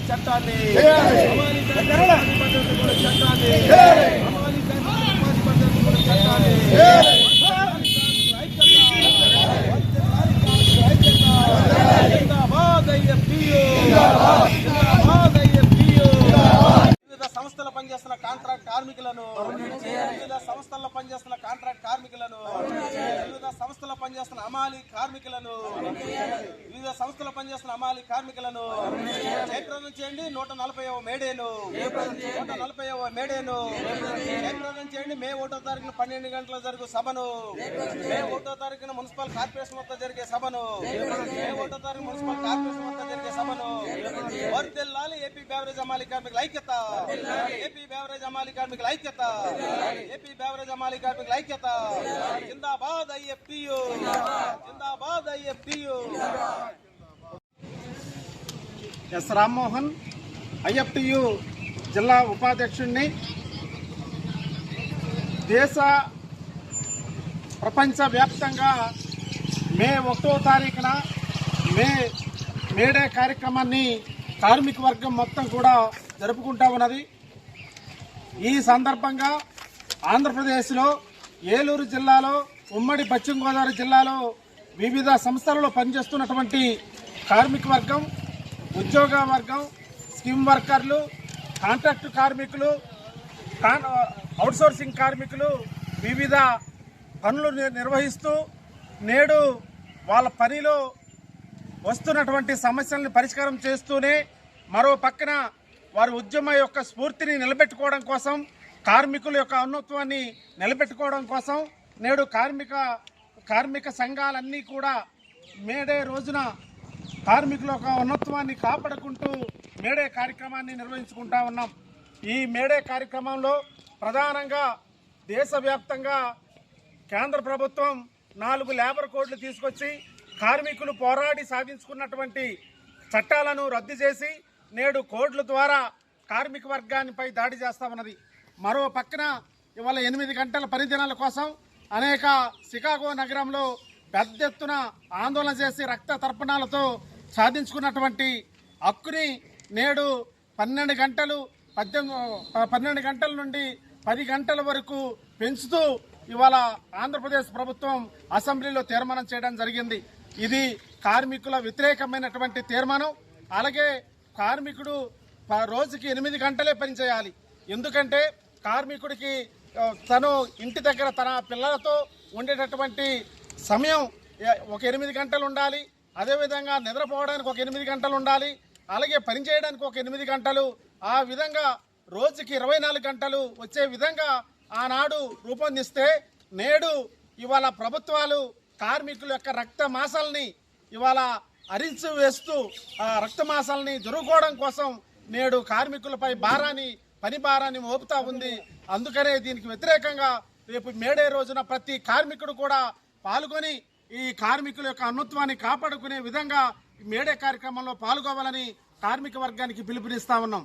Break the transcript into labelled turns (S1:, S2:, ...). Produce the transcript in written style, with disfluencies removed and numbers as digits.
S1: చట్టాన్ని వివిధ సంస్థల్లో పనిచేస్తున్న కాంట్రాక్ట్ కార్మికులను వివిధ సంస్థల్లో పనిచేస్తున్న కాంట్రాక్ట్ కార్మికులను వివిధ సంస్థల్లో పనిచేస్తున్న అమాలి కార్మికులను వివిధ సంస్థల్లో పనిచేస్తున్న అమాలి కార్మికులను జయప్రదం చేయండి. 140వ మేడేను 140వ మేడేను జయప్రదం చేయండి. మే 1వ తారీఖున 12 గంటల జరుగు సభను మే 1వ తారీఖున మున్సిపల్ కార్పొరేషన్ వద్ద జరిగే సభను మే 1వ తారీఖు మున్సిపల్ కార్పొరేషన్ వద్ద జరిగే సభను వర్ధిల్లాలి. ఏపీ బేవరేజ్ అమాలి కార్మికుల ఐక్యత, ఏపీ బేవరేజ్ అమాలి కార్మికుల ఐక్యత, ఏపీ బేవరేజ్ అమాలి కార్మికుల ఐక్యత. జిందాబాద్ ఐఎఫ్టియు, జిందాబాద్ ఐఎఫ్టియు.
S2: ఎస్ రామ్మోహన్, ఐఎఫ్టియు జిల్లా ఉపాధ్యక్షుడిని. దేశ ప్రపంచవ్యాప్తంగా మే 1వ తారీఖున మేడే కార్యక్రమాన్ని కార్మిక వర్గం మొత్తం కూడా జరుపుకుంటా ఉన్నది. ఈ సందర్భంగా ఆంధ్రప్రదేశ్లో ఏలూరు జిల్లాలో, ఉమ్మడి పశ్చిమ గోదావరి జిల్లాలో వివిధ సంస్థలలో పనిచేస్తున్నటువంటి కార్మిక వర్గం, ఉద్యోగ వర్గం, స్కీమ్ వర్కర్లు, కాంట్రాక్టు కార్మికులు, అవుట్సోర్సింగ్ కార్మికులు వివిధ పనులు నిర్వహిస్తూ నేడు వాళ్ళ పనిలో వస్తున్నటువంటి సమస్యలను పరిష్కారం చేస్తూనే మరో పక్కన వారి ఉద్యమ యొక్క స్ఫూర్తిని నిలబెట్టుకోవడం కోసం, కార్మికుల యొక్క ఔన్నత్వాన్ని నిలబెట్టుకోవడం కోసం నేడు కార్మిక సంఘాలన్నీ కూడా మేడే రోజున కార్మికుల యొక్క ఔన్నత్వాన్ని కాపాడుకుంటూ మేడే కార్యక్రమాన్ని నిర్వహించుకుంటా ఉన్నాం. ఈ మేడే కార్యక్రమంలో ప్రధానంగా దేశవ్యాప్తంగా కేంద్ర ప్రభుత్వం 4 లేబర్ కోడ్లు తీసుకొచ్చి కార్మికులు పోరాడి సాధించుకున్నటువంటి చట్టాలను రద్దు చేసి నేడు కోడ్ల ద్వారా కార్మిక వర్గానిపై దాడి చేస్తా ఉన్నది. మరో పక్కన ఇవాళ 8 గంటల పనిదినాల కోసం అనేక షికాగో నగరంలో పెద్ద ఎత్తున ఆందోళన చేసి రక్త తర్పణాలతో సాధించుకున్నటువంటి హక్కుని నేడు 12 గంటల నుండి 10 గంటల వరకు పెంచుతూ ఇవాళ ఆంధ్రప్రదేశ్ ప్రభుత్వం అసెంబ్లీలో తీర్మానం చేయడం జరిగింది. ఇది కార్మికుల వ్యతిరేకమైనటువంటి తీర్మానం. అలాగే కార్మికుడు రోజుకి 8 గంటలే పనిచేయాలి. ఎందుకంటే కార్మికుడికి తను ఇంటి దగ్గర తన పిల్లలతో ఉండేటటువంటి సమయం ఒక 8 గంటలు ఉండాలి. అదేవిధంగా నిద్రపోవడానికి ఒక 8 గంటలు ఉండాలి. అలాగే పనిచేయడానికి ఒక 8 గంటలు. ఆ విధంగా రోజుకి 24 గంటలు వచ్చే విధంగా ఆనాడు రూపొందిస్తే నేడు ఇవాళ ప్రభుత్వాలు కార్మికుల యొక్క రక్త మాసాలని ఇవాళ అరిచి వేస్తూ ఆ రక్త మాసాలని జరుపుకోవడం కోసం నేడు కార్మికులపై పని భారాన్ని మోపుతా ఉంది. అందుకనే దీనికి వ్యతిరేకంగా రేపు మేడే రోజున ప్రతి కార్మికుడు కూడా పాల్గొని ఈ కార్మికుల యొక్క ఔన్నత్వాన్ని కాపాడుకునే విధంగా మేడే కార్యక్రమంలో పాల్గొవాలని కార్మిక వర్గానికి పిలుపునిస్తా ఉన్నాం.